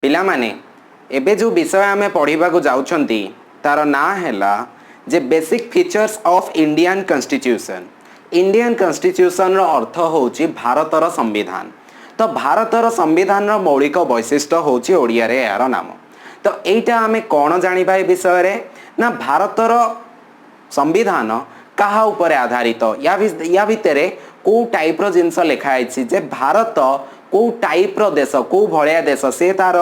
पिला माने एबे जो विषय आमे पढ़िबा को जाउछंती तार ना हैला जे basic features of Indian constitution. Indian constitution रो अर्थ होची भारतर संविधान। तो भारतर संविधान रो मौलिक वैशिष्ट्य होची ओडिया रे यार नाम। तो एटा आमे कोन जानिबा ए विषय रे ना भारतर संविधान कहा ऊपर आधारित या भितर को टाइप रो जिनस लिखा है जे भारत को टाइप रो देश को भलिया देश से तार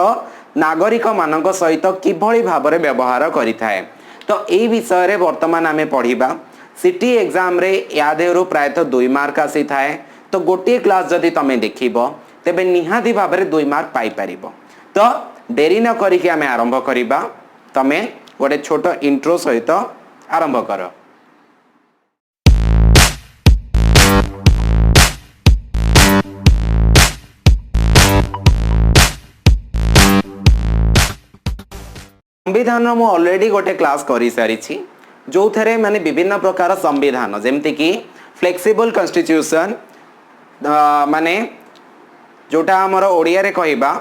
नागरिक मानक सहित किभଳି भाबरे व्यवहार करिथाए। तो ए विषय रे वर्तमान आमे पढ़िबा सिटी एग्जाम रे या देहरु प्रायतः 2 मार्क आसी थाए। तो गोटे क्लास जदि तमे देखिबो तेबे निहाती भाबरे 2 मार्क पाई परिबो। तो देरी न करी के आमे आरंभ करिबा। तमे गोटे छोटो इंट्रो सहित आरंभ करो। संविधान मु ऑलरेडी गोटे क्लास करी सारी जो थे माने विभिन्न प्रकार संविधान जेमती कि फ्लेक्सिबल कॉन्स्टिट्यूशन माने जोटा हमर ओडिया रे कहबा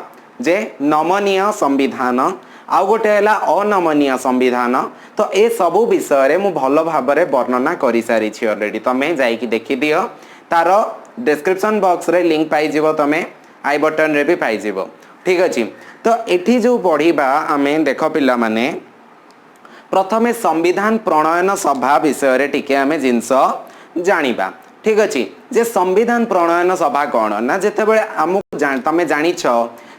जे नमनीय संविधान आ गोटे हैला अनमनीय संविधान। तो ए सबु विषय रे मु भलो भाबरे वर्णना करी सारी ऑलरेडी। तमे जाई कि देखि दियो तार डिस्क्रिप्शन बॉक्स रे लिंक पाई जिवो, तमे आई बटन रे भी पाई जिवो। ठीक अछि। तो एठी जो पढ़िबा आमे देखो पिला माने प्रथमे संविधान प्रणयन सभा विषय रे टिके आमे जिंस जानिबा। ठीक अछि। जे संविधान प्रणयन सभा कोन ना जेतेबेले हमकु तमे जानिछ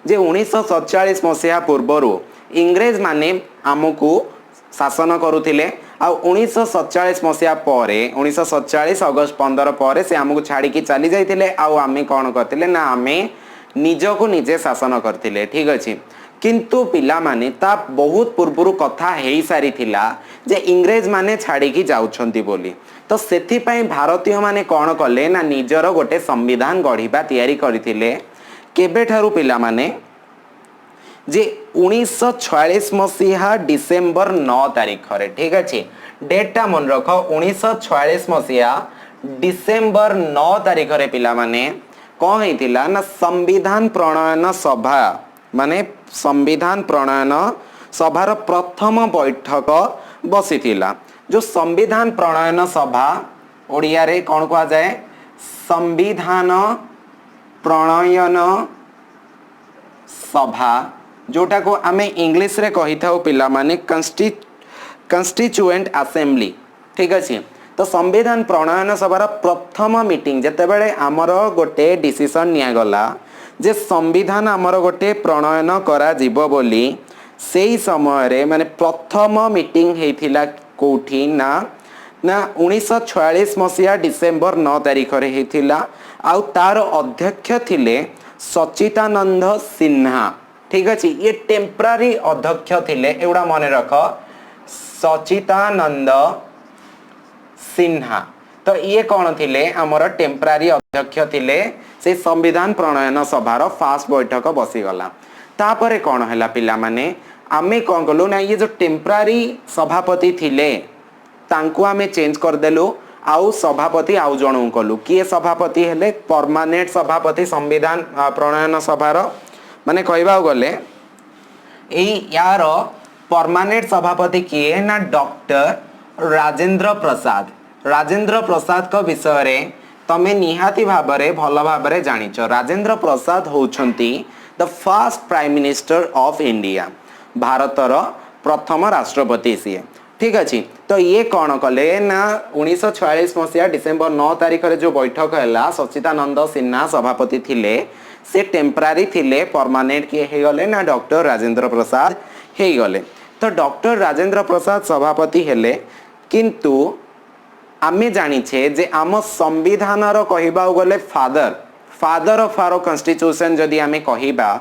जे 1947 मसिया पूर्वरु इंग्रेज माने हमकु शासन करुथिले आ 1947 मसिया परे 1947 अगस्त 15 परे से हमकु छाडी की चली जाइथिले आ आमे कोन करथिले ना आमे निजो को निजे शासन करथिले। ठीक अछि। किंतु पिला माने ता बहुत पूर्वरु कथा हेई सारी थिला जे इंग्रेज माने छाडी की जाउछंती बोली। तो सेथि पई भारतीय माने कोन कले ना निजरो गोटे संविधान गढिबा तयारी करथिले। केबे ठारू पिला माने जे 1946 मसिहा डिसेंबर 9 तारिख रे। ठीक अछि। डेटटा मन रखो 1946 मसिहा डिसेंबर 9 तारिख रे पिला माने कौन हेतिला ना संविधान प्रणयन सभा माने संविधान प्रणयन सभार प्रथम बैठक बसिथिला। जो संविधान प्रणयन सभा ओडिया रे कौन कहा जाए संविधान प्रणयन सभा जोटा को आमे इंग्लिश रे कहि थाउ पिला माने कॉन्स्टिट्यूएंट असेंबली। ठीक अछि। तो संविधान प्रणयन सभार प्रथम मीटिंग जेतेबेले आमर गोटे डिसीजन निया गला जे संविधान आमर गोटे प्रणयन करा जीवो बोली सेही समय रे माने प्रथम मीटिंग हेथिला कोठी ना 1946 मसिया डिसेंबर 9 तारिख रे हेथिला आउ तार अध्यक्ष थिले सचितानंद सिन्हा। ठीक अछि। ये टेम्पररी अध्यक्ष थिले एउडा मने रख सचितानंद सिन्हा। तो ये कौन थिले हमर टेम्पररी अध्यक्ष थिले से संविधान प्रणयन सभार फास्ट बैठक बसी गला। तापरे कौन हैला पिला माने आमे कौन कलु ना ये जो टेम्पररी सभापति थिले तांको आमे चेंज कर देलु आउ सभापति आउ जणु कलु। किए सभापति हेले परमानेंट सभापति संविधान प्रणयन सभार माने कहबा गले एई यार परमानेंट सभापति किए ना डॉक्टर राजेंद्र प्रसाद। राजेंद्र प्रसाद को विषय रे तमे निहाती भाबरे भल भाबरे जानिछ। राजेंद्र प्रसाद होउछंती the first prime minister of India. भारतर प्रथम राष्ट्रपति सिए। ठीक अछि। तो ये कौन कले ना 1946 मसिया डिसेंबर 9 तारिख रे जो बैठक हैला सचितानंद सिन्हा सभापति थिले से टेम्पररी थिले परमानेंट किए हे गले ना डॉक्टर राजेंद्र प्रसाद हे गले। तो डॉक्टर राजेंद्र प्रसाद सभापति हेले किंतु आमे जानिछे जे आम संविधान रो कहबा गले फादर ऑफ आवर कॉन्स्टिट्यूशन जदि आमे कहिबा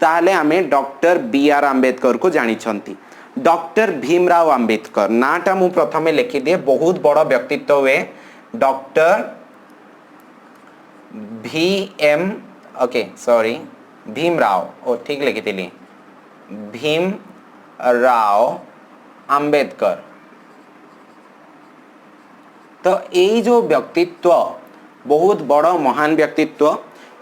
ताहले आमे डॉक्टर बी.आर. आंबेडकर को जानिछंती। डॉक्टर भीमराव आंबेडकर नाटा मु प्रथमे लिखि दिए बहुत बड़ व्यक्तित्व हुए डॉक्टर भीमराव ओ ठीक लिखिथिली भीमराव आंबेडकर। तो यही जो व्यक्तित्व बहुत बड़ महान व्यक्तित्व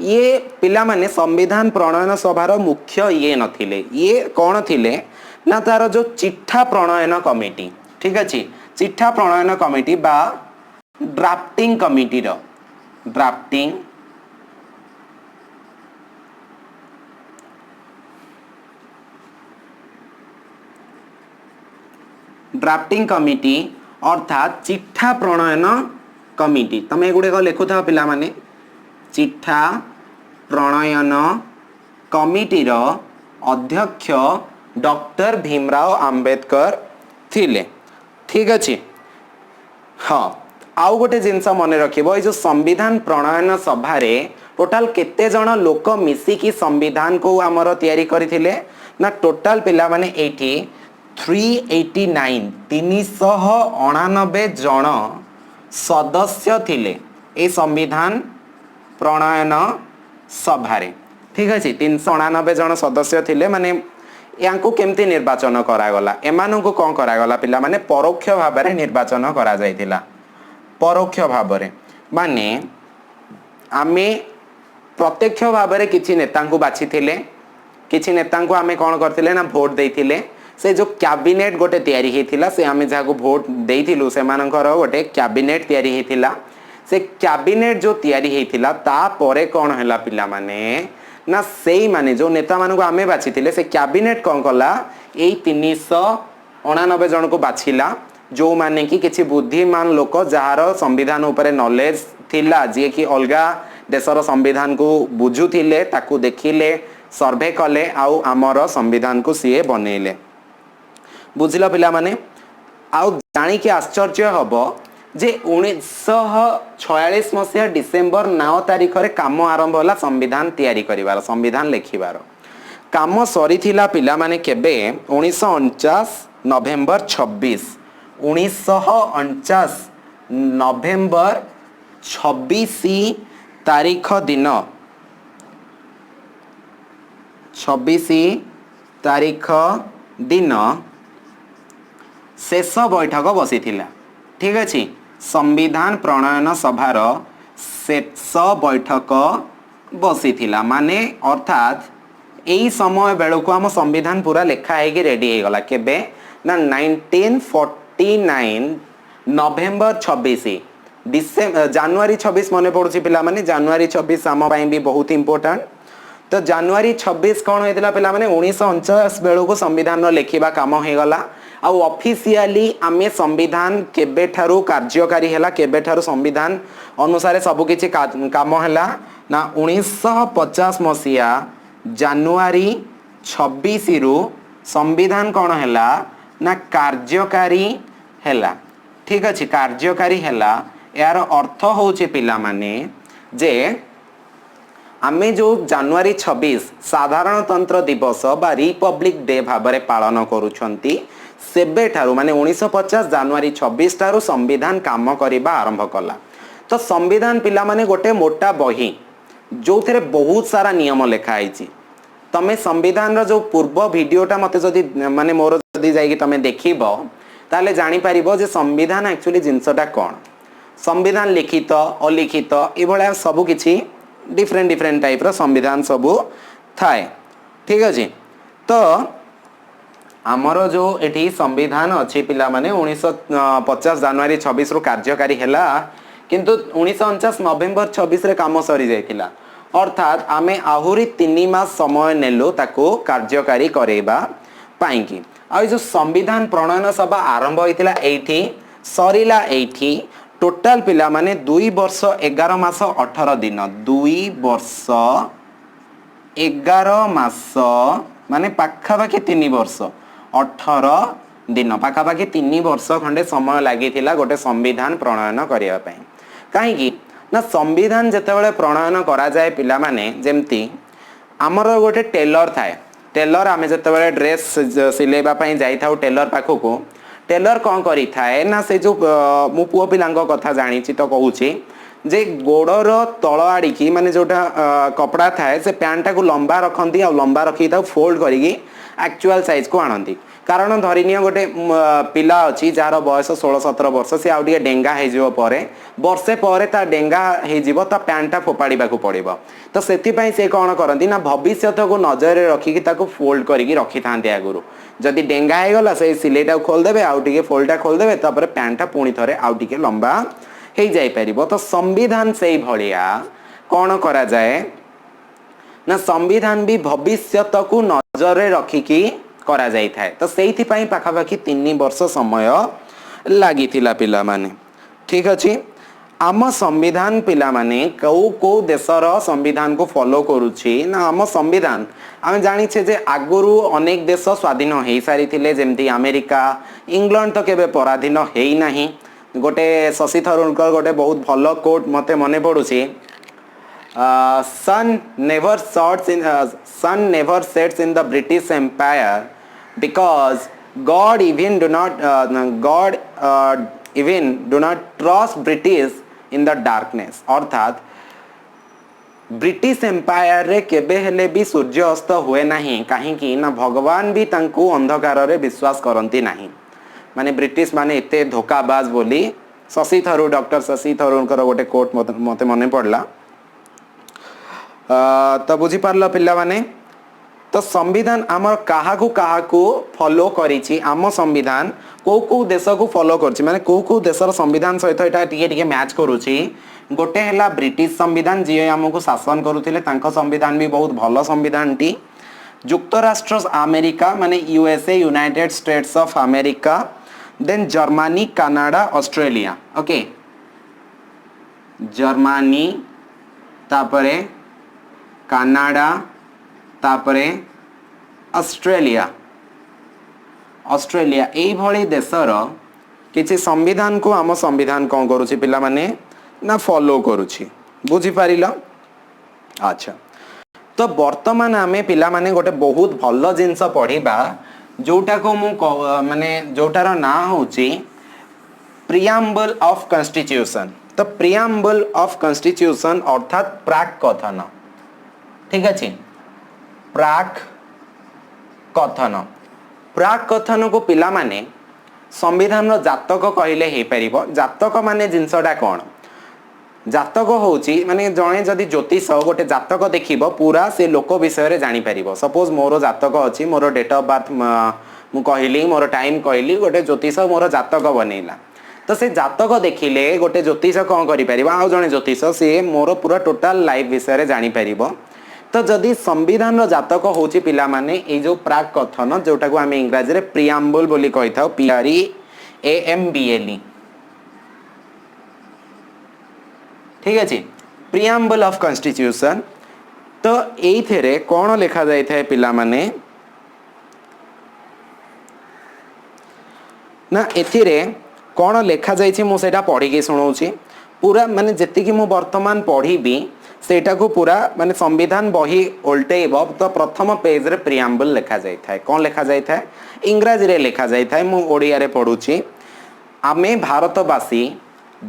ये पिला माने संविधान प्रणयन सभार मुख्य ये नथिले ये कौन थिले ना तार जो चिट्ठा प्रणयन कमिटी ठीक अच्छे चिट्ठा प्रणयन कमिटी बा ड्राफ्टिंग कमिटी रो ड्राफ्टिंग ड्राफ्टिंग कमिटी अर्थात चिट्ठा प्रणयन कमिटी तुम एगुड़े लिखु था पिला माने चिट्ठा प्रणयन कमिटीर अध्यक्ष डॉक्टर भीमराव आंबेडकर थिले ठीक अच्छे हाँ आउ गोटे जिनस मन रखिबो ए जो संविधान प्रणयन सभारे टोटाल केते जण लोक मिसिकी संविधान को आमर तयारी करथिले ना टोटाल पिला माने एठी 389 389 जण सदस्य थिले ए संविधान प्रणयन सभारे ठीक अच्छे 389 जण सदस्य थिले माने यांको केमती निर्वाचन करागला एमानंको कौन करागला पिला माने परोक्ष भाव में निर्वाचन करा जायतिला परोक्ष भाव में माने आमे प्रत्यक्ष भाव में किछि नेता को बाछि थिले किछि नेता को आमे कौन करथिले ना भोट देइथिले से जो कैबिनेट गोटे तयारी हेतिला से आमे जाको भोट देइथिलु से मानकर गोटे कैबिनेट तयारी हेतिला से कैबिनेट जो तयारी हेतिला ता परे कौन हैला पिला माने ना सेई माने जो नेता मान को आमे बाछि थिले से कैबिनेट कौन कला ए 389 जन को बाछिला जो माने कि किछि बुद्धिमान लोक जार संविधान उपरे नॉलेज थिला जे कि अलगा देशर संविधान को बुझुथिले ताकू देखिले सर्वे कले आउ आमर संविधान को सीए बनेले बुझिला पिला माने आउ जानी कि आश्चर्य हबो जे 1946 मसीहा डिसेम्बर 9 तारिख रे काम आरंभ होला संविधान तैयारी करिवार संविधान लेखिबार काम सरी थिला पिला माने केबे 1949 नवेम्बर 26 1949 नवेम्बर 26 तारीख दिन 26 तारीख दिन शेष बैठक बसी थिला ठीक अच्छे संविधान प्रणयन सभार शेष बैठक बसी थिला माने अर्थात यही समय बेलू को आम संविधान पूरा लेखा है रेडी हो गला केबे ना 1949 नवेम्बर 26 जनवरी 26 मन पड़ुछि पिला माने जनवरी 26 आम पई भी बहुत इंपोर्टेंट तो जनवरी 26 कौन होता पिला माने 1949 बेलू को संविधान लेखिबा काम हो गला आ ऑफिशियली आमे संविधान केबे ठारू कार्यकारी हैला केबे ठारू संविधान अनुसार सब किछि काम हैला ना 1950 मसिया जनवरी 26 रु संविधान कौन हैला ना कार्यकारी हैला ठीक अछि कार्यकारी हैला यार अर्थ होचे पिला माने जे आमे जो जनवरी 26 साधारणतंत्र दिवस बा रिपब्लिक डे भाव में पालन करूछंती सेबे ठारू माने 1950 जनवरी 26 ठारू संविधान काम करिबा आरंभ कला तो संविधान पिला माने गोटे मोटा बही जो थे बहुत सारा नियम लिखा है तमें संविधान रो जो पूर्व वीडियोटा मते जदि माने मोर जदि जाई तमें देखिबो ताले जानि परिबो जे संविधान एक्चुअली जिंसटा कोन संविधान लिखित अलिखित ए भला सब किछि डिफरेंट डिफरेंट टाइप रो संविधान सबू थाए ठीक अछि तो आमर जो एठी संविधान अच्छी पिला माने 1950 जनवरी 26 रु कार्यकारी हैला किंतु 1949 नवेम्बर 26 रे काम सरी जायतिला अर्थात आमे आहुरी 3 मास समय नेलो ताको कार्यकारी करेबा पाइकी आ जो संविधान प्रणयन सभा आरंभ होइतिला एठी सरीला एठी टोटाल पिला माने 2 वर्ष 11 मास 18 दिन 2 वर्ष 11 मास माने पाखापाखि 3 वर्ष 18 दिन पाखापाखि 3 वर्ष खंडे समय लगी गोटे संविधान प्रणयन करने कहीं ना संविधान जितेबाला प्रणयन करा जाए पिला माने जेमती आमर गोटे टेलर थाए टेलर आम जितेबाला ड्रेस सिलेबाई जाई टेलर पाखक टेलर कौन करी थाए ना से जो मु पुओ पिला कथा जानी तो कहूँ जे गोड़र तल आड़िकी माने जोटा कपड़ा थाए से पैंटा को लंबा रखती आ लंबा रखी फोल्ड करी एक्चुअल साइज को आनती कारण धरिनिय गोटे पिला अच्छी जार बयस 16-17 वर्ष सी आउ टे डेंगा हो वर्षे पर ता डेंगा हो पैंटा फोपाड़ा पड़ो तो से से कौन करती ना भविष्य को नजर रखिकी फोल्ड करके रखी था आगुरी जदि डेंगा हो गला से सिलेटा खोलदेवे आउ टे फोल्डा खोलदेवे पैंटा पुणी थे आउ टे लंबा हो जापर तो संविधान से भाया कौन करा जाए ना संविधान भी भविष्य को नजर रखिकी करा जाई थाए तो सेठी पई पाखापाखि 3 वर्ष समय लगी पिला माने ठीक अच्छे आम संविधान पिला माने को देशर संविधान को फॉलो करुछि ना आम संविधान आम जानिछे जे आगुरु अनेक देश स्वाधीन हो सारी जमती अमेरिका इंग्लैंड तो केबे पराधीन हेई नाही गोटे शशि थरूर गोटे बहुत भल कोट मते मने पड़ुछि sun never sets in the British Empire because God even do not trust British in the darkness अर्थात ब्रिटिश एम्पायर रे केबे हेले भी सूर्य अस्त हुए नहीं कहीं ना भगवान भी तांको अंधकार रे विश्वास करती नहीं माने ब्रिटिश माने एते धोखाबाज बोली शशि थरूर डॉक्टर शशि थरूर गोटे कोट मते मने पड़ला तो बुझीपार पिला माने तो संविधान आमर काहाकू फॉलो करिछि आम संविधान को देश को फॉलो करछि माने को देशर संविधान सहित एटा टिके मैच करूछि गोटे हैला ब्रिटिश संविधान जी हमको शासन करुथिले तांको संविधान भी बहुत भल संविधान टी युक्तराष्ट्र अमेरिका माने USA United States of America then Germany Canada Australia okay Germany तापरे कनाडा तापरे ऑस्ट्रेलिया ऑस्ट्रेलिया यही भली देशर किसी संविधान को आम संविधान कौन करुछि पिला माने ना फॉलो करुछि बुझी पारिल अच्छा तो वर्तमान आमे पिला माने गोटे बहुत भल जिनस पढ़िबा जोटा को मु माने जोटार ना होछि प्रियम्बल ऑफ कॉन्स्टिट्यूशन तो प्रियम्बल ऑफ कॉन्स्टिट्यूशन अर्थात प्राक कथन ठीक अच्छे प्राक कथन को पिला माने संविधान जातक कहले हे परिबो जातक माने जिनसटा कौन जातक होची माने जणे जदि ज्योतिष गोटे जातक देखिबो पूरा से लोक विषय रे जानि परिबो सपोज मोर जातक अछि मोर डेट ऑफ बर्थ मु कहली मोर टाइम कहली गोटे ज्योतिष मोर जातक बनेला तो से जातक देखिले गोटे ज्योतिष कौन करि परिबो आ जणे ज्योतिष से मोर पूरा टोटल लाइफ विषय रे जानि परिबो तो जदि संविधान जातक होची पिला माने ए जो प्राक कथन जोटा को आम इंग्राजी रे प्रियम्बल बोली कहि थाउ PREAMBLE ठीक अछि प्रियम्बल ऑफ कॉन्स्टिट्यूशन तो एइथेरे कोन लिखा जाय थाए पिला माने ना एथिरे कोन लिखा जाय छी मु सेटा पढी के सुनाउची पूरा माने जति कि मु वर्तमान पढीबी सेटा को पूरा माने संविधान बही उल्टेब तो प्रथम पेज रे प्रियम्बल लिखा जाय थाए कोन लिखा जाय थाए इंग्रजी रे लिखा जाय थाए मु ओडिया रे पढुची आमे भारतवासी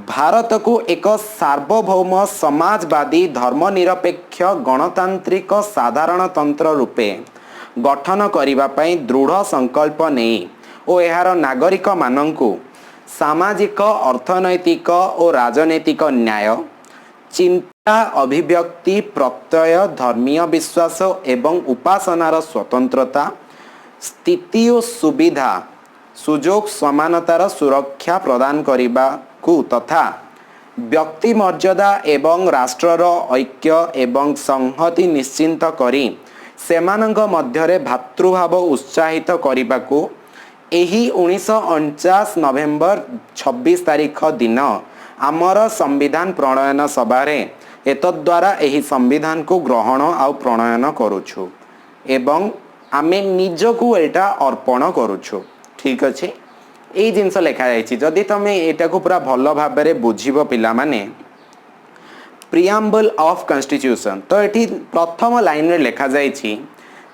भारत को एक सार्वभौम समाजवादी धर्मनिरपेक्ष गणतांत्रिक साधारणतंत्र रूपे गठन करिबा पई दृढ़ संकल्प नेई ओ एहार नागरिक मानंकु सामाजिक अर्थनैतिक और राजनैतिक न्याय चिंता अभिव्यक्ति प्रत्यय धर्मीय विश्वास एवं उपासनार स्वतंत्रता स्थिति और सुविधा सुजोग समानतार सुरक्षा प्रदान करिबा को तथा व्यक्ति मर्यादा एवं राष्ट्रर ऐक्य एवं संहति निश्चिंत करी सेमानंग मध्यरे भातृभाव उत्साहित करिबा को एही 1949 नवेम्बर 26 तारिख दिन आमर संविधान प्रणयन सभा रे एतद्वारा एही संविधान को ग्रहण आउ प्रणयन करूछु एवं आमे निजको एटा अर्पण करूछु ठीक अच्छे यही जिनस लिखा जाइए जदि तुम एटा को पूरा भल भाव में बुझीब पिला माने प्रियम्बल ऑफ कॉन्स्टिट्यूशन तो ये प्रथम लाइन रे लिखा जाइए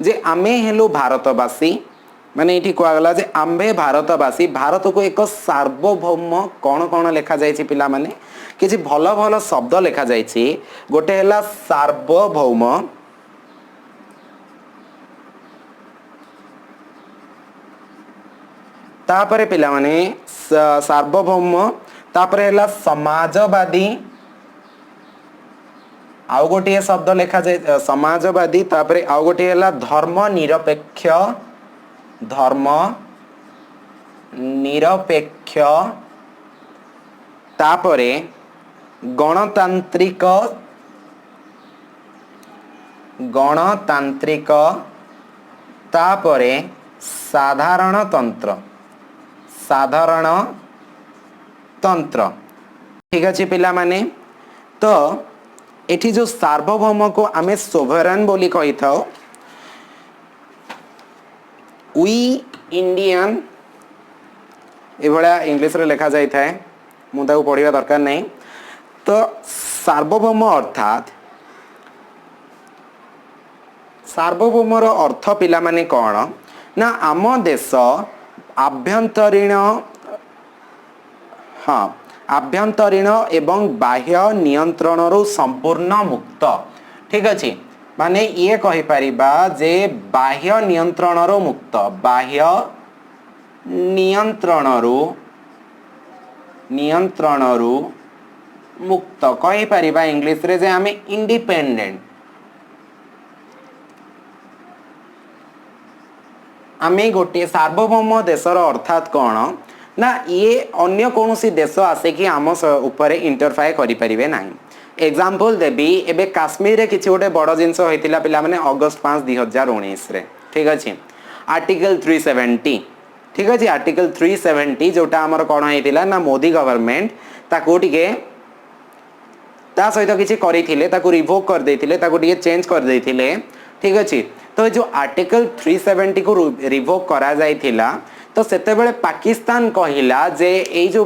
जे आमे हेलु भारतवासी माने ये कहगला जे आम्भे भारतवासी भारत को एक सार्वभौम कौन कौन लिखा जाइए पिला माने किसी भल भल शब्द लिखा जाइए गोटे हैला सार्वभौम तापरे पिला माने सार्वभौम तापरे हैला समाजवादी आउ गोटे शब्द लिखा जाए समाजवादी तापरे आउ गोटे हैला धर्म निरपेक्ष तापरे गणतांत्रिक तापरे साधारण तंत्र ठीक अच्छे पिला माने तो एठी जो सार्वभौम को आमे सोवरेन बोली कही था वी इंडियन ए भला इंग्लिश रे लिखा जाई थाए मु ताको पढ़िबा दरकार नहीं तो सार्वभौम अर्थात सार्वभौमर अर्थ पिला माने कौन ना आम देश आभ्यंतरीण हाँ आभ्यंतरीण एवं बाह्य नियंत्रण रु संपूर्ण मुक्त ठीक अच्छे माने ये कहि परिबा जे बाह्य नियंत्रण रु मुक्त बाह्य नियंत्रण रु मुक्त कहि परिबा इंग्लिश रे जे आमे इंडिपेंडेंट आमे गोटे सार्वभौम देशर अर्थात कौन ना ये अन्य कौनसी देश आसे कि आम ऊपर इंटरफायर करि परिबे नाही एग्जांपल देबी एबे काश्मीर रे किछि गोटे बड़ जिंस होइतिला पिला माने अगस्त 5 2019 रे ठीक अछि आर्टिकल 370 ठीक अछि आर्टिकल 370 जोटा हमर कोन होइतिला ना मोदी गवर्नमेंट ताको टिके ता सहित किछि करिथिले ताको रिवोक कर देथिले ताको टिके चेंज कर देथिले ठीक अछि तो जो आर्टिकल 370 को रिवोक करा जाइथिला तो सेते बेले पाकिस्तान कहिला जे ए जो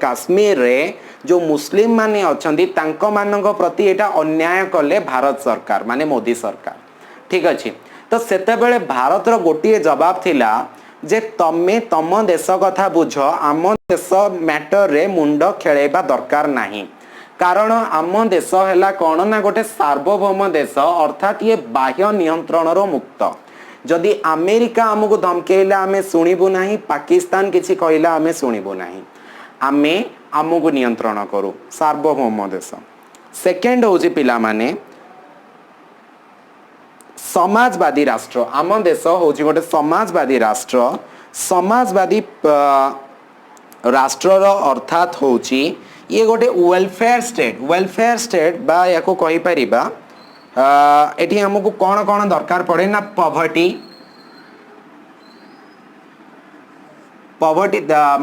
काश्मीर रे जो मुस्लिम माने अछंती तांको मानक प्रति एटा अन्याय कले भारत सरकार माने मोदी सरकार ठीक अछि तो सेते बेले भारत रो गोटिए जवाब थिला जे तमे तम देश कथा बुझ आम देश मैटर रे मुंड खेलेबा दरकार नाही कारण आम देश हैला कोन ना गोटे सार्वभौम देश अर्थात ये बाह्य नियंत्रण रो मुक्त जदि अमेरिका हमको धमकेला आमे सुनिबु नाही पाकिस्तान किछि कहिला आमे सुनिबु नाही आमे हमको नियंत्रण करू सार्वभौम देश सेकंड होजी पिला माने समाजवादी राष्ट्र आम देश होजी गोटे समाजवादी राष्ट्र रो अर्थात होची ये गोटे वेलफेयर स्टेट बा याको कहि परिबा एठी हमको कौन कौन दरकार पड़े ना पॉवर्टी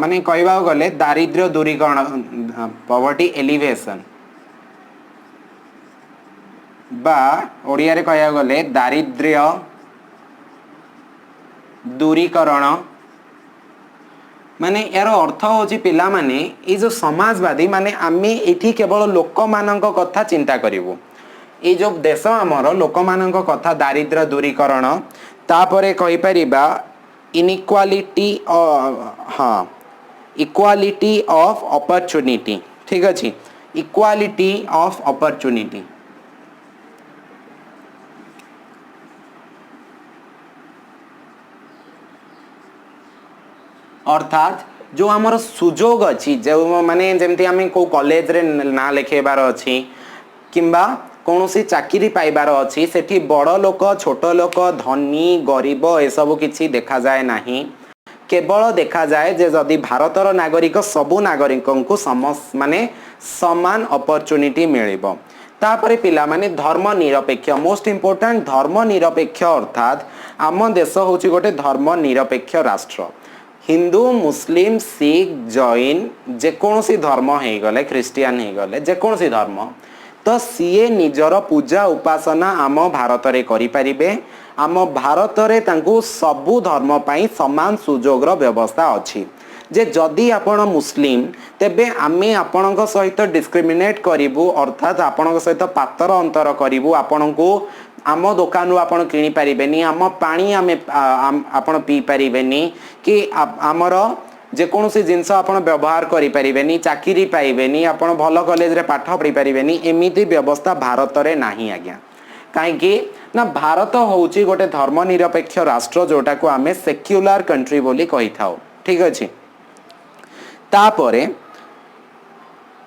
माने कहबा गले दारिद्र्य दूरीकरण पॉवर्टी एलिवेशन बा ओडिया रे कहया गले दारिद्र्य दूरीकरण माने यार अर्थ होची पिला माने ए जो समाजवादी माने आमे एठी केवल लोक मानक कथा चिंता करिवो ये जो देश आमर लोक मानक कथा दारिद्र्य दूरीकरण तापरे कहि परिबा इनइक्वालिटी हाँ इक्वालिटी ऑफ अपॉर्चुनिटी ठीक अछि इक्वालिटी ऑफ अपॉर्चुनिटी अर्थात जो आमर सुजोग अच्छी जो माने जेमती आमे को कॉलेज रे ना लिखेबार अच्छी किंबा कौनसी चाकरी पाइबार अच्छी सेठी बड़ लोक छोट लोक धनी गरीब ए सब किछि देखा जाए नाही केवल देखा जाए जे जदि भारतर नागरिक सबु नागरिकों को माने समान अपॉर्चुनिटी मिलिबो तापरे पिला माने धर्म निरपेक्ष मोस्ट इंपोर्टेंट धर्म निरपेक्ष अर्थात आम देश होची गोटे धर्म निरपेक्ष राष्ट्र हिंदू मुस्लिम सिख जैन जेकोसी धर्म हो गले ख्रिस्टियन हो गले जेकोसी धर्म तो सीए निजर पूजा उपासना आम भारत रे करि परिबे आम भारत रे तांकु सबु धर्म पाई समान सुजोग रो व्यवस्था अछि जे जदि आपण मुस्लिम तेबे आमे आपणक सहित डिस्क्रिमिनेट करिवु अर्थात आपणक सहित पातर अंतर करिवु आपणको आम दुकान आपण किनी पारिबेनी आम पानी आमे आपण पी पारिबेनी कि आमर जेकोसी जिनस आपण व्यवहार करि पारिबेनी चाकरी पाइबेनी आपण भल कॉलेज रे पाठ पढ़ी पारिबेनी एमिति व्यवस्था भारत रे नाही आज्ञा काहेकि ना भारत होउची गोटे धर्म निरपेक्ष राष्ट्र जोटा को आमे सेक्युलर कंट्री बोली कहि थाओ ठीक अच्छे तापरे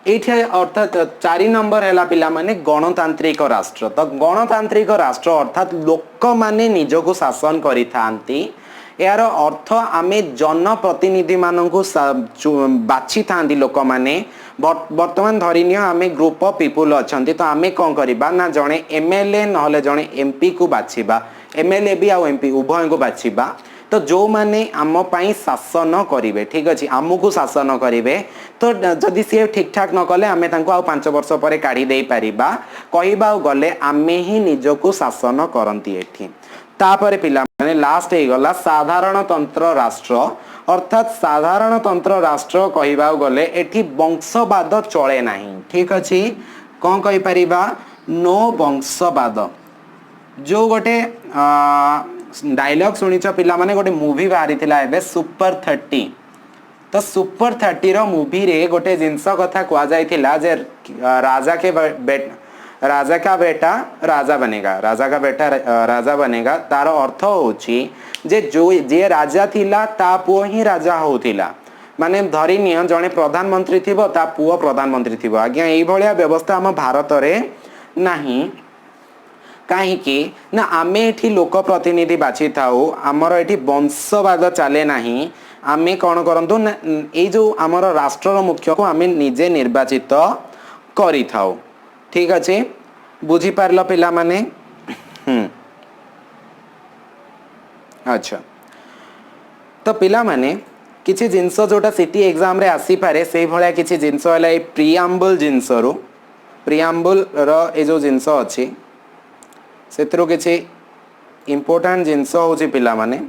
ये अर्थात 4 नंबर है पिला माने गणतांत्रिक राष्ट्र तो गणतांत्रिक राष्ट्र अर्थात लोक माने निजको शासन करि थांती यार अर्थ आमे जनप्रतिनिधि मानक बाछि थांती लोक माने वर्तमान धरिनिय आमे ग्रुप ऑफ पीपल अछंती तो आमे कोन करबा ना जणे एमएलए नहले जणे एमपी को बाछिबा एमएलए भी आ एमपी उभय को बाछिबा तो जो माने आम पाई शासन करेंगे ठीक अच्छे आमको शासन करेंगे तो जदि सी ठीक ठाक न कले आम आ 5 वर्ष पर काढ़ी दे पारिबा कहबा गले आमे ही निजको शासन करती एठी तापर पिला माने लास्ट हे गला साधारणतंत्र राष्ट्र अर्थात साधारणतंत्र राष्ट्र कहबा गले एठी वंशवाद चले नाही ठीक अच्छे कौन कहि परिबा नो वंशवाद जो गोटे डायलॉग शुणिच पिला माने गोटे मूवी बाहरी थिला एबे सुपर 30 तो सुपर 30 रो मूवी रे गोटे जिंस कथा कुआ जाय थिला जे राजा का बेटा राजा बनेगा राजा का बेटा राजा बनेगा तार अर्थ होची जे जो जे राजा थिला ता पुओ ही राजा होथिला माने धरी निय जने प्रधानमंत्री थिबो ता पुओ प्रधानमंत्री थिबो आज्ञा एई भलिया व्यवस्था हम भारत रे नाही कहीं ना आमे एठी लोक प्रतिनिधि बाछि थाउ आमर एठी वंशवाद चले नाही आमे कौन करंतु ना ए जो आमर राष्ट्र मुख्य को आमे निजे निर्वाचित करि थाउ ठीक अच्छे बुझी पारल पिला माने अच्छा तो पिला माने किछि जिंस जोटा सिटी एग्जाम रे आसी पारे से भलिया किछि जिंस हला ए प्रियाम्बल जिंस रो प्रियाम्बल रो ए जो जिंस अछि सेतरो किछि इंपोर्टेंट जिंस होछि पिला माने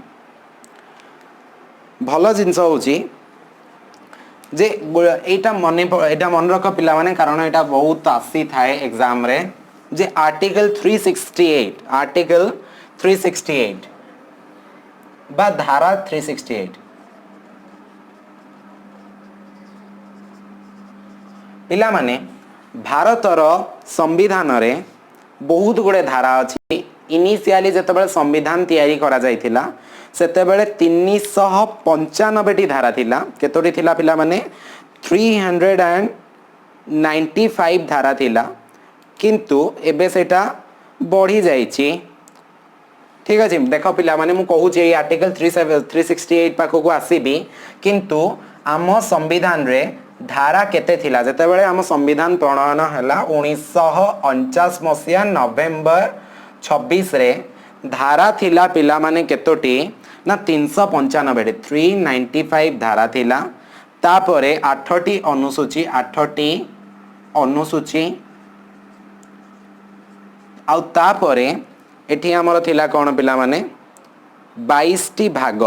भल जिंस होछि जे एटा मन रख पिला माने कारण एटा बहुत आसी थाए एग्जाम रे जे आर्टिकल 368 बा धारा 368 पिला माने भारतर संविधान रे बहुत गुड़े धारा अच्छी इनिशियली जिते संविधान तैयारी करा जाइथिला सेते बेले 395 धारा थिला केतोटी थिला पिला माने 395 धारा थिला किंतु एबे सेटा बढ़ी जाइछि ठीक अछि देखो पिला माने मु कहू जे आर्टिकल 368 पाखो को आसीबी किंतु आम संविधान रे धारा केते थिला जते बेले आम संविधान प्रणयन हैला 1949 मसिया नवेम्बर 26 रे धारा थिला पिला माने केतोटी ना 395 धारा थिला तापरे 8टी अनुसूची आउ तापरे एठी हमर थिला कोन पिला माने 22टी भाग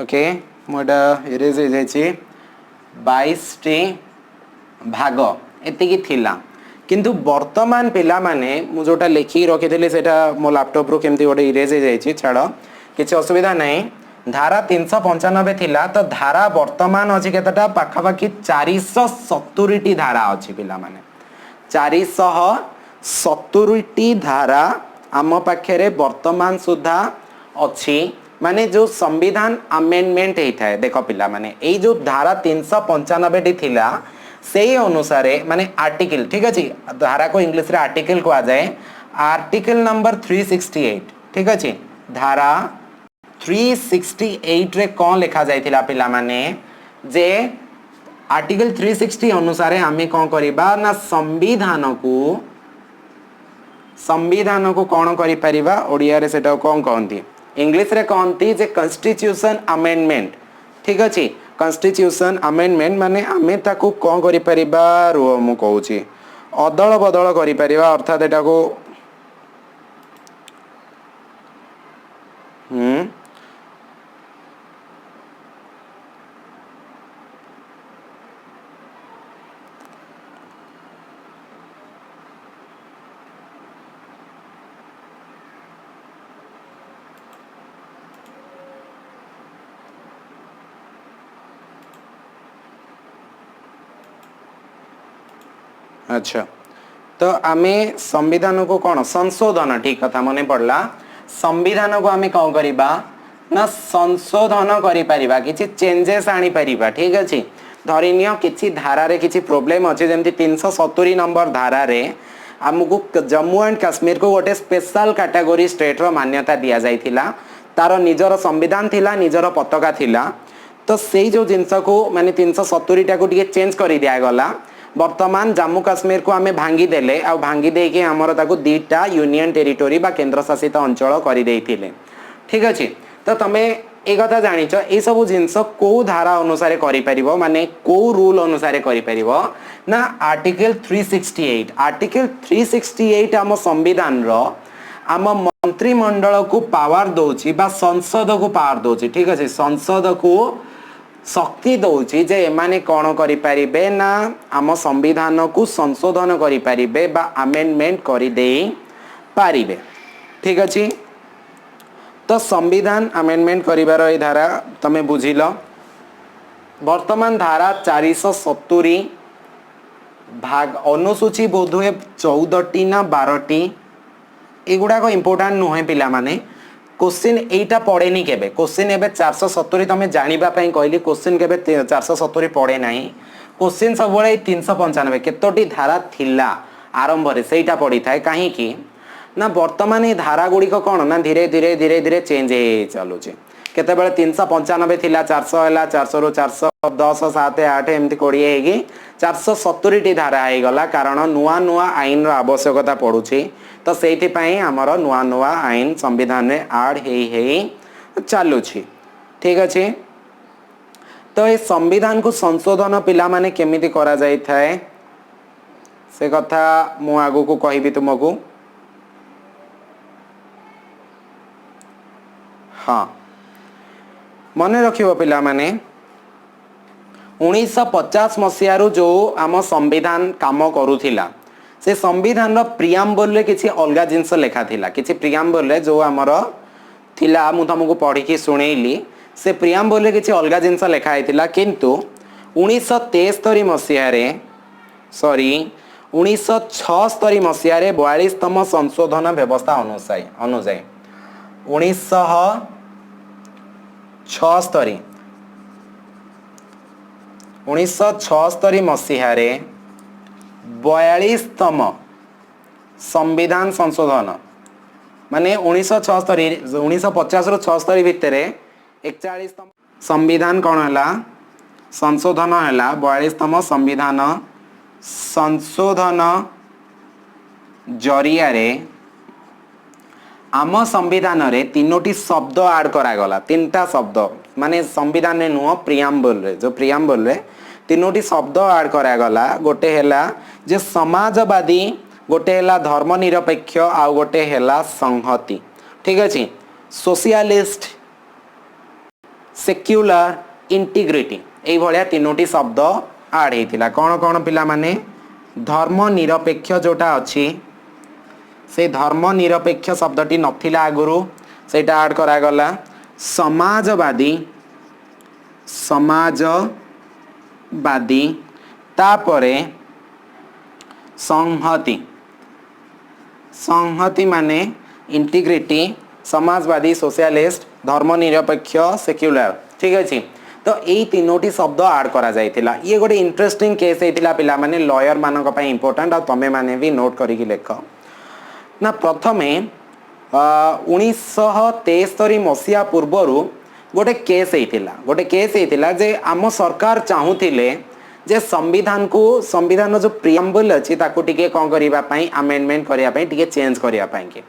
ओके मोटा इरेज हो जाइए 22टी भाग एतिकी थिला किंतु वर्तमान पिला माने मु जोटा लेखि रखी थिले सेटा मो लैपटॉप रो केमती गोटे इरेज हो जाइए छाड़ किसी असुविधा नहीं धारा 395 थिला तो धारा वर्तमान अच्छी केतटा पाखापाखि 470टी धारा अच्छी पिला माने 470टी धारा आम पाखे वर्तमान सुधा अच्छी माने जो संविधान अमेंडमेंट होता है देख पिला माने ए जो धारा 395 थिला से अनुसार माने आर्टिकल ठीक अच्छे धारा को इंग्लिश रे आर्टिकल कहा जाए आर्टिकल नंबर 368 ठीक अच्छे धारा 368 रे कौन लिखा जाइथिला पिला माने जे आर्टिकल 360 अनुसार आमे कौन करिबा ना संविधान को कौन करि परिबा ओडिया रे सेटा कौन कहंती इंग्लिश रे कहती जे कॉन्स्टिट्यूशन अमेंडमेंट ठीक अच्छे कॉन्स्टिट्यूशन अमेंडमेंट माने आमे ताकू कौन करि परिबा रो मु कहूची अदल बदल करि परिबा अर्थात एटा को अच्छा तो आमे संविधान को कौन संशोधन ठीक कथा मन पड़ला संविधान को आमे कौन करिबा ना संशोधन करि परिबा किछि चेंजेस आनी परिबा ठीक अछि धरिनियो किछि धारा रे किछि प्रॉब्लम अछि जेमति 370 नंबर धारा रे हमको जम्मू एंड काश्मीर को गोटे स्पेशल कैटेगरी स्टेट रो मान्यता दिया जाइथिला तार निजर संविधान थिला निजर पताका थिला तो सेई जो जिंस को माने 370 टा को चेंज कर दिया गला वर्तमान जम्मू काश्मीर को आमे भांगी देले आ भांगी दे के हमर ताको दीटा यूनियन टेरिटोरी बा केंद्र शासित अंचल कर देथिले ठीक अछि तो तमे ए कथा जानिछ ए सब जिंस को धारा अनुसार करि परिबो माने को रूल अनुसार करि परिबो ना आर्टिकल 368 आम संविधान रो आम मंत्रिमंडल को पावर दोची बा संसद को पावर दोची ठीक अछि संसद को शक्ति दौची जे एमाने कौन करि परिबे ना आम संविधान को संशोधन करि परिबे बा अमेंडमेंट करि दे पारिबे ठीक अछि तो संविधान अमेंडमेंट करिवार ए धारा तमे बुझिल वर्तमान धारा 470 भाग अनुसूची बोधुए 14टी ना 12टी एगुडा को इम्पोर्टेंट नुहे पिला माने क्वेश्चन एटा पड़ेनी केबे क्वेश्चन एबे 470 तमे जानिबा पई कहली क्वेश्चन केबे 470 पड़े नाही क्वेश्चन सब बळे 395 केतोटी धारा थिला आरंभ रे सेटा पड़ी थाए काहे की ना वर्तमान ये धारा गुड़ी को कौन ना धीरे धीरे धीरे धीरे चेंज हो चलुचे केते बेले 395 थिला 400 हैला 400 रु 410 7 8 एमती 20 हेगी 470 टी धारा हे गला कारण नुआ नुआ आईन रो आवश्यकता पड़ुची तो सेठी पई हमर नुआ नुआ आईन संविधान में ऐड हे चलुची ठीक अछि तो ये संविधान को संशोधन पिला माने केमिति करा जाई थाए से कथा मु आगु को कहिबी तुमको हाँ मन रखिबो पिला माने 1950 मसियारू जो आम संविधान काम करूथिला से संविधान रो प्रियाम्बल रे किछि अलगा जिंस लेखा थिला किछि प्रियाम्बल रे जो हमर थिला मु तुमको पढ़ी के सुनेइली से प्रियाम्बल रे किछि अलगा जिंस लेखा हिथिला किंतु 1973 मसिया रे सॉरी 1976 मसिया रे 42तम संशोधन व्यवस्था अनुसार अनुसार 1976 मसीह 42तम संविधान संशोधन माने 1950 रु 76 भितर 41तम संविधान कौन है संशोधन है 42तम संविधान संशोधन जरिया रे आम संविधान रे तीनोटी शब्द ऐड करा गला तीनटा शब्द माने संविधान रे नुह प्रियाम्बल रे जो प्रियाम्बल रे तीनोटी शब्द ऐड करा गला गोटे हैला जे समाजवादी गोटे हैला धर्मनिरपेक्ष आ गोटे हैला संहति ठीक अछि सोशलिस्ट सेक्युलर इंटीग्रिटी ए भलिया तीनोटी शब्द ऐड हेतिला कोन कोन पिला माने धर्मनिरपेक्ष जोटा अछि से धर्मनिरपेक्ष शब्दटी नथिला आगुरु सेटा ऐड करा गला समाजवादी समाजवादी तापरे संहति संहति माने इंटीग्रिटी समाजवादी सोशलिस्ट धर्मनिरपेक्ष सेक्युलर ठीक अछि तो यही तीनोटी शब्द ऐड करा जाइथिला ये गोटे इंटरेस्टिंग केस हेतिला पिला माने लॉयर मानक पई इंपोर्टेंट आ तमे माने भी नोट करिकि लेख ना प्रथमे 1973 मसीहा पूर्वर गोटे केस हेतिला जे आम सरकार चाहूथिले जे संविधान जो प्रियम्बल अछि ताको टिके कोन करिबा पई अमेंडमेंट करिया पई टिके चेंज करिया पई के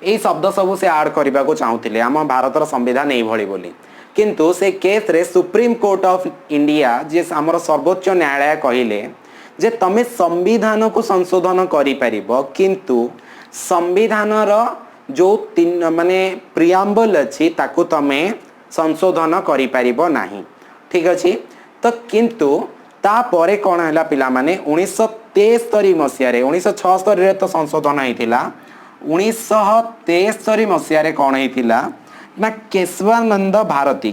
ए शब्द सब से ऐड करिबा को चाहूथिले आम भारतर संविधान एई भली बोली किंतु से केस रे सुप्रीम कोर्ट ऑफ इंडिया जे हमर सर्वोच्च न्यायालय कहिले जे तमे संविधान को संशोधन करि परिबो किंतु संविधान रो जो तीन माने प्रियम्बल अछि ताको तमे संशोधन करि परिबो नाही ठीक अछि तो किंतु ता परे कोन हैला पिला माने 1973 मसिया रे 1976 रे तो संशोधन हेतिला 1973 मसिया रे कोन हेतिला ना केशवानंद भारती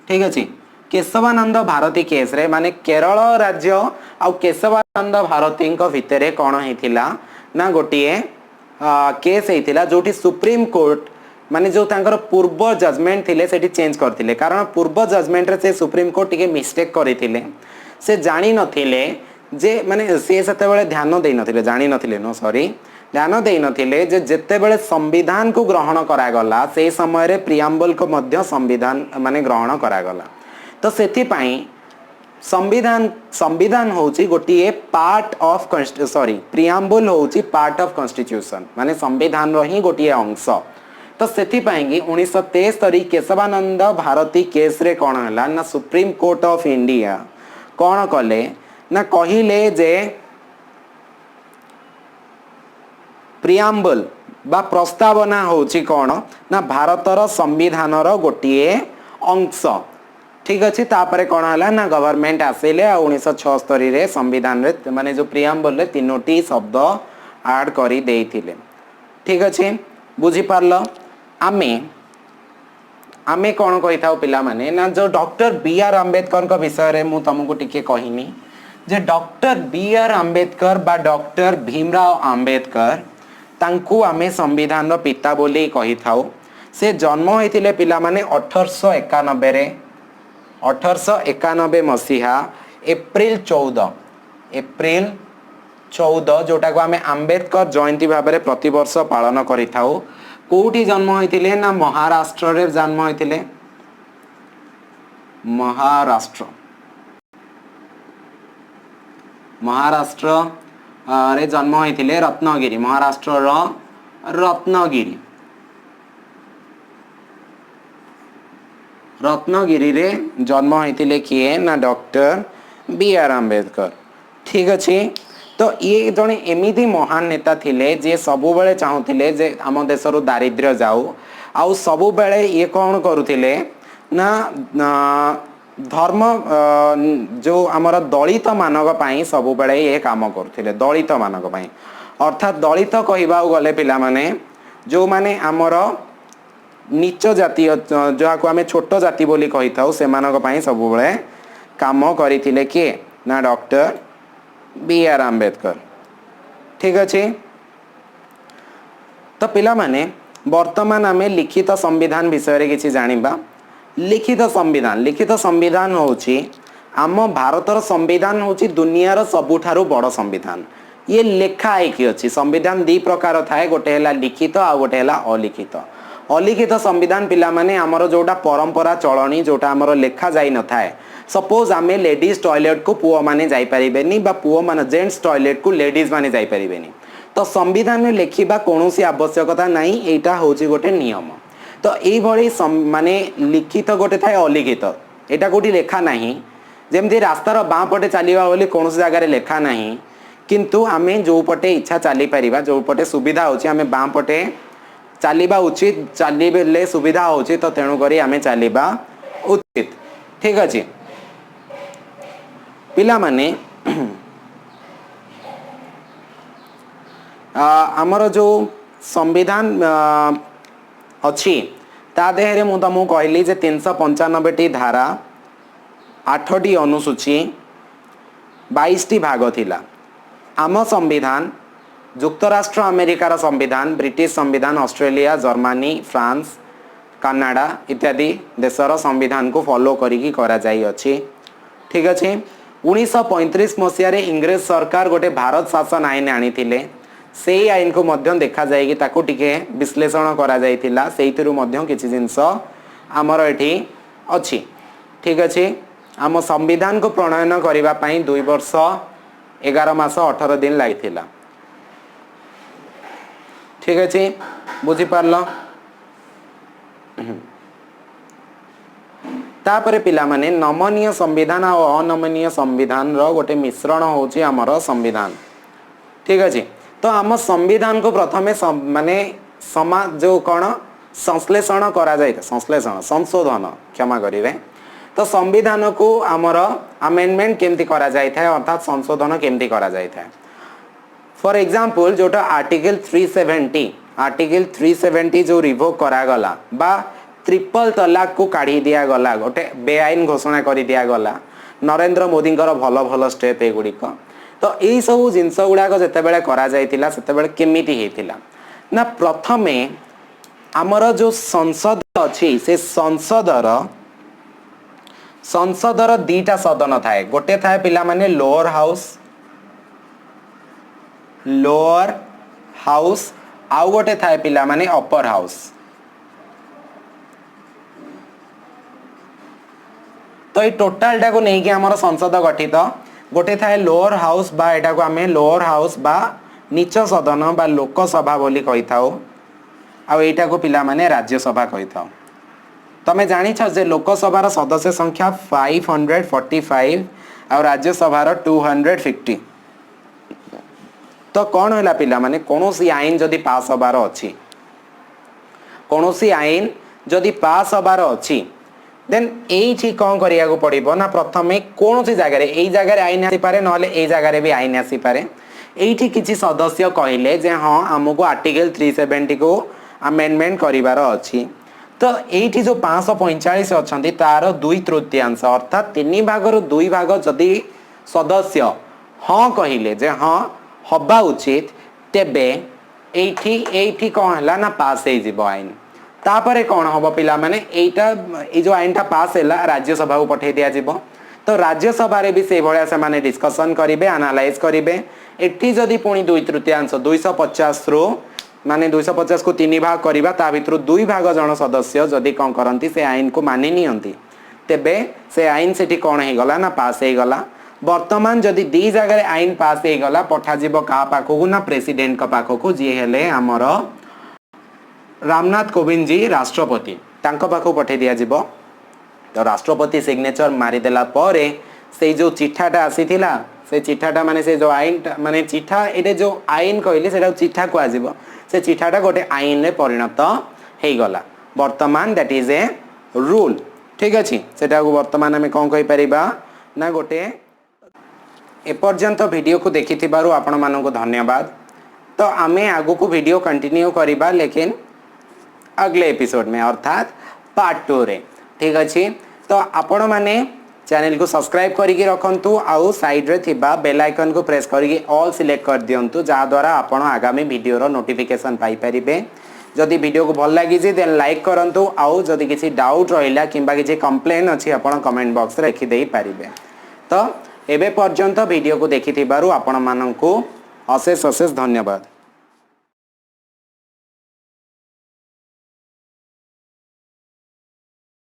ठीक अच्छे केशवानंद भारती केस रे माने केरल राज्य आ केशवानंद भारती भितर कौन होता ना गोटे केस होता जो सुप्रीम कोर्ट माने जो तांकर पूर्व जजमेंट थिले सेठी चेंज करथिले कारण पूर्व जजमेंट रे से सुप्रीम कोर्ट टिके मिस्टेक करथिले से जानी नथिले जे माने से सेतेबेले ध्यान देई नथिले जानी नथिले नो सॉरी ध्यान देई नथिले जे जेतेबेले संविधान को ग्रहण करागला से समय रे प्रियम्बल को मध्य संविधान माने ग्रहण करागला तो सेति पई संविधान संविधान होची गोटे पार्ट ऑफ सॉरी प्रियम्बल होची पार्ट ऑफ कॉन्स्टिट्यूशन माने संविधान रो ही गोटे अंश तो सेति पाएंगे 1973 केशवानंद भारती केस रे कौन है ना सुप्रीम कोर्ट ऑफ इंडिया कौन कले ना कहिले जे प्रियम्बल बा प्रस्तावना होची कौन ना भारतर संविधान रो गोटे अंश ठीक अच्छे तापर कौन है ना गवर्नमेंट आसिले 1976 रे संविधान रे माने जो प्रियम्बल रे तीनोटी शब्द ऐड करी देइथिले ठीक अच्छे बुझी पारलो आमे आमे कौन कही था पिला माने ना जो डॉक्टर बी आर आंबेडकर का विषय रे मु तुमको टिके कहिनी जे डॉक्टर बी आर आंबेडकर बा डॉक्टर भीमराव आंबेडकर तांकू आमे संविधान रो पिता बोली कही थाउ से जन्म होइतिले पिला माने 1891 रे 1891 मसीहा एप्रिल 14 जोटा को आमे आंबेडकर जयंती भाव में प्रति वर्ष पालन करि थाउ कोठी जन्म होइतिले ना महाराष्ट्र रे जन्म होइतिले महाराष्ट्र रे जन्म होइतिले रत्नगिरी महाराष्ट्र रो रत्नगिरी रे जन्म होइतिले किए ना डॉक्टर बी आर आंबेडकर ठीक अच्छे तो ये जने एमिदी महान नेता थिले जे सबु बेले चाहुथिले जे आम देशरु दारिद्र्य जाऊ आउ सबु बेले ये कौन करुथिले ना धर्म जो आमर दलित मानक पाई सबु बेले ये काम करुथिले दलित मानक पाई अर्थात दलित कहबा गले पिला माने जो माने आमर नीच जाति जहाँ को आमे छोट जाति बोली कही थाउ से मानक पाई सबु बेले काम करिथिले के ना डॉक्टर बी आर आंबेडकर ठीक अच्छे तो पिला माने वर्तमान आमे लिखित संविधान विषय रे किछि जानिबा लिखित संविधान होची आम भारतर संविधान होची दुनियार सबुठारु बड़ संविधान ये लेखा आइकी अच्छी संविधान दी प्रकार थाए गोटे हैला लिखित आ गोटे हैला अलिखित अलिखित संविधान पिला माने आमर जोटा परंपरा चलनी जोटा आमर लेखा जाई न थाए सपोज आमे लेडीज टॉयलेट को पुओ माने जाई परिबेनी बा पुओ माने जेंट्स टॉयलेट को लेडीज माने जाई परिबेनी तो संविधान में लिखिबा कोनोसी आवश्यकता नहीं एटा होची गोटे नियम तो एई भली माने लिखित गोटे थाए अलिखित एटा कोठी लेखा नहीं जेमती रास्तार बाँ पटे चलिबा बोली कोनोसी जगह रे लेखा नहीं किंतु आमे जो पटे इच्छा चली परिबा जो पटे सुविधा होची आमे बाँ पटे चलिबा उचित चलिबेले सुविधा होची तो तेणु करी आमे चलिबा उचित ठीक अछि पिला माने आमर जो संविधान अच्छी ता देहरे मु तुमको कहली जे 395 टी धारा 8 अनुसूची 22 टी भाग थिला आम संविधान युक्तराष्ट्र अमेरिकार संविधान ब्रिटिश संविधान ऑस्ट्रेलिया जर्मनी फ्रांस कनाडा इत्यादि देशर संविधान को फॉलो करिकी करा जाई अछि ठीक अछि 1935 मसीह इंग्रेज सरकार गोटे भारत शासन आईन आनी से आईन को मध्य देखा जाए कि ताको टिके विश्लेषण करा जाइथिला सेइथिरु मध्य किछि जिंस आमर एठी अछि ठीक अछि आम संविधान को प्रणयन करिबा पई 2 वर्ष 11 मास 18 दिन लागिथिला ठीक अछि बुझी पारलो तापरे पिला माने नमनीय संविधान और अनमनीय संविधान रो गोटे मिश्रण होची हमर संविधान ठीक अछि तो आम संविधान को प्रथमे माने समाज जो कौन संश्लेषण करा जाए संश्लेषण संशोधन क्षमा करेंगे तो संविधान को आमर अमेंडमेंट केमती करा जाए अर्थात संशोधन केमती करा जाए फॉर एग्जांपल जोटा आर्टिकल 370 जो रिवोक करा गला बा ट्रिपल तलाक को काढ़ी दिया गला गोटे बेआईन घोषणा कर दिया गला नरेंद्र मोदी भल भल स्टेप एगुड़िक तो यही सब जिनस गुड़ाक जितेबाला केमिति हेतिला ना प्रथमे आमर जो संसद अच्छी से संसदर दीटा सदन थाए गोटे थाए पिला माने लोअर हाउस आउ गोटे थाए पिला माने अपर हाउस। तो ये टोटाल टा को नहीं कि आमर संसद गठित गोटे थाए लोअर हाउस बा एटा को आमे लोअर हाउस बा नीच सदन बा लोकसभा बोली कहि थाउ आ एटा को पिला माने राज्यसभा कहि थाउ। तमे जानि छ जे लोकसभार सदस्य संख्या 545 और राज्यसभार 250। तो कौन होला पिला माने कोनोसी आईन जदि पास होबार अछि कोनोसी आईन जदि पास होबार अछि देन एठी कौन करिया को पड़िबो ना प्रथमे कोनोसी जगह रे एई जगह रे आईन आसी पारे नहले एई जगह रे भी आईन आसी पारे। एठी किछि सदस्य कहिले जे हां हमको आर्टिकल 370 को अमेंडमेंट करिवार अछि तो एठी जो 545 अछंती तार 2/3 अर्थात 3 भागर 2 भाग जदि सदस्य हां कहिले जे हां हबा उचित तेबे एठी कौन हला ना पास हे जिवो आईन तापरे कौन हम पिला माने एटा ए जो आईन टा पास हैला राज्यसभा को पठे दिया जिवो तो राज्यसभा रे भी से भलिया से माने डिस्कशन करिवे एनालाइज करिवे एठी जदि पुनी 2/3 250 रो माने 250 को 3 भाग करिबा ता भितर 2 भाग जन सदस्य जदि कौन करंती से आईन को मानि नियंती तेबे से आईन सेठी कौन हे गला ना पास हे गला। वर्तमान जदि दी जगह आईन पास हे गला पठा जिवो का पाखो ना प्रेसिडेंट का पाखो को जे हेले हमर रामनाथ कोविंद जी राष्ट्रपति तांको पाखो पठे दिया जिवो तो राष्ट्रपति सिग्नेचर मारी देला परे से जो चिठाटा आसीथिला से चिठाटा माने से जो आईन माने चिठा एटे जो आईन कहले सेटा चिठा को आजिवो से चिठाटा गोटे आईन रे परिणत हे गला वर्तमान दैट इज ए रूल ठीक अछि सेटा को वर्तमान हमें कोन कहि परिबा ना गोटे ए पर्यंत वीडियो को देखिथिबारु आपण मानको को धन्यवाद। तो आमे आगु को वीडियो कंटिन्यू करिबा लेकिन अगले एपिसोड में अर्थात पार्ट 2 रे ठीक अछि। तो आपण माने चैनल को सब्सक्राइब करिके रखंतु आउ साइड रे थिबा बेल आइकन को प्रेस करिके ऑल सिलेक्ट कर दियंतु जा द्वारा आपण आगामी वीडियो रो नोटिफिकेशन पाई परिबे। जदि वीडियो को भल लागि जे देन लाइक करंतु आउ जदि किछि डाउट रहिला किंबा किछि कंप्लेन अछि आपण कमेंट बॉक्स रे लिखि देई परिबे। तो एबे पर्यंत वीडियो को देखिथिबारु आपण माननकु अशेष अशेष धन्यवाद।